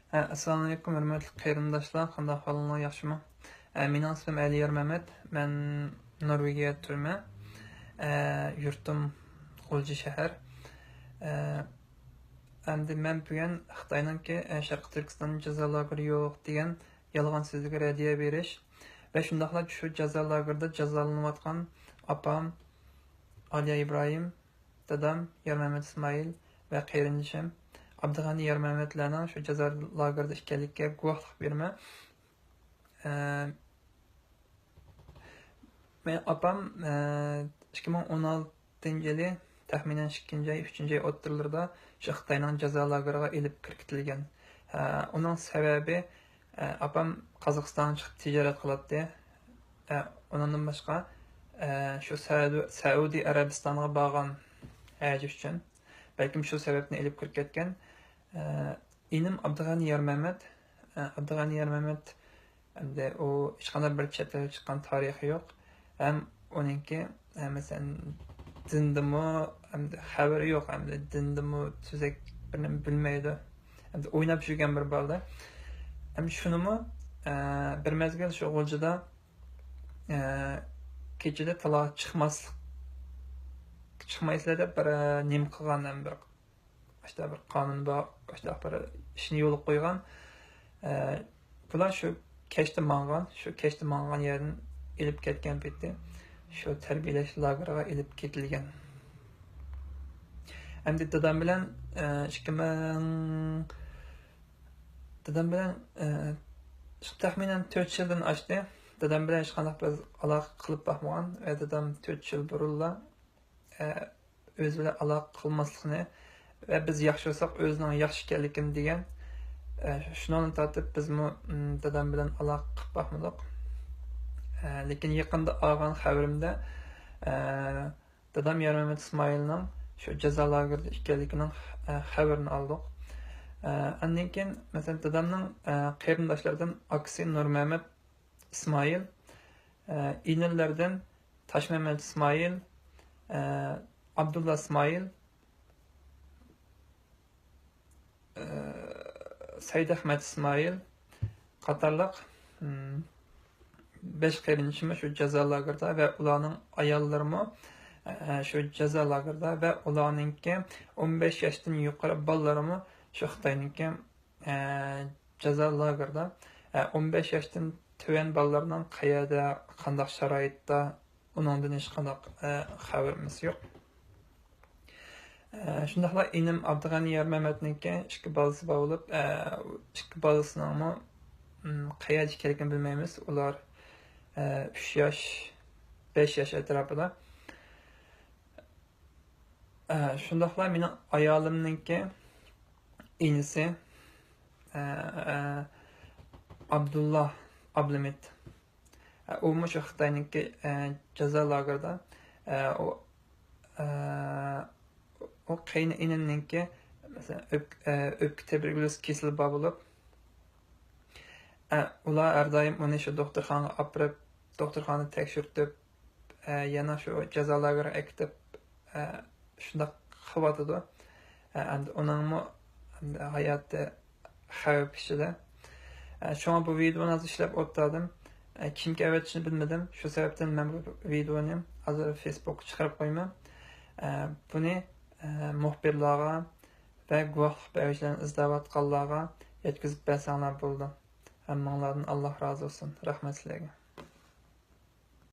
Assalomu alaykum, hurmatli qarindoshlar. Qanday ahvolingiz, yaxshimi? Mening ismim Aliyar Mehmet. Men Norvegiya turma. Yurtim G'ulji shahar. Endi men bugun Xitoyningki Sharq Turkiston jazo lageri yo'q degan yolg'on so'zga raddiya berish va shundaqla shu jazo lagerida jazolanayotgan opam Aliya Ibrohim, dadam Yarmamat Ismoil va qarindishim Abdug'ani Yarmamatlarning shu jazo lagerida ekanligiga guvohlik berma. Men opam 2016-yili taxminan 2-oy, 3-oy o'ttirlarda shu Xitoyning jazo lageriga elib kiritilgan. Uning sababi opam Qozog'istonga chiqib tijorat qiladi. Undan boshqa shu Saudiya Arabistoniga borgan haj uchun balkim shu sababni elib kirib ketgan. Inim Abdug'ani Yarmamat endi u hech qanday bir chet elga chiqqan tarixi yo'q. Ham uningki masalan dindimi, endi xabari yo'q, endi dindimi tuzak birini bilmaydi. Endi o'ynab yurgan bir bolda. Ham shunimi bir mezgil shu G'uljida kechada taloq chiqmaysizlar deb bir nim qilgan, bir bir qonun bor, bir ishni yo'lga qo'ygan. Bular shu kechda mang'an yerdan elib ketgan paytda shu tarbiyalash lageriga elib ketilgan. Endi dadam bilan taxminan 4 yildan oshdi. Dadam bilan hech qanday bir aloqa qilib boqmagan va dadam 4 yil burunla o'zi bilan aloqa qilmaslikni va biz yaxshi bo'lsak o'zining yaxshi ekanligini degan. Shuni tortib bizmi dadam bilan aloqa qilib boqmadik. Lekin yaqinda olgan xabarimda dadam Yarmamat Ismoilning shu jazo lagerida ekanligining xabarini oldik. Andan keyin masalan dadamning qarindoshlaridan aksi Nurmamat Ismoil, inillardan Toshmamat Ismoil, Abdulla Ismoil, Said Ahmad Ismoil qatorliq 5 qarindishim shu jazo lagerida va ularning ayollarimi shu jazo lagerida va ularningki 15 yoshdan yuqori bolalarimi shu Xitoyningki jazo lagerida. 15 yoshdan tuvan bolalarning qayerda, qanday sharoitda, uningdan hech qanday xabarimiz yo'q. Shundaqla inim Abdug'ani Yarmamatningki 2 bolasi bor bo'lib, 2 bolasining qayerda ekanligini bilmaymiz. Ular 3 yosh, 5 yosh atrofida. Shundaqla mening ayolimningki inisi Abdullah Ablamit. U shu Xitoyningki jazo lagerida o qayni inimningki masalan o'pka tuberkuloz kasali bor bo'lib, ular har doim uni shu doktorxonaga olib borib, doktorxonada tekshirtib, yana shu jazo lageriga akitib shunday qilyotdi. Endi uningmi hayoti xavf ichida. Shunga bu videoni ishlab o'tdim. Kimga avatishni bilmadim. Shu sababdan men bu videoni hozir Facebookga chiqarib qo'yman. Buni muxbirlarga va guvohlik beruvchilarni izlayotganlarga yetkazib bersanglar bo'ldi. Hammanglardan Alloh rozi bo'lsin. Rahmat sizlarga.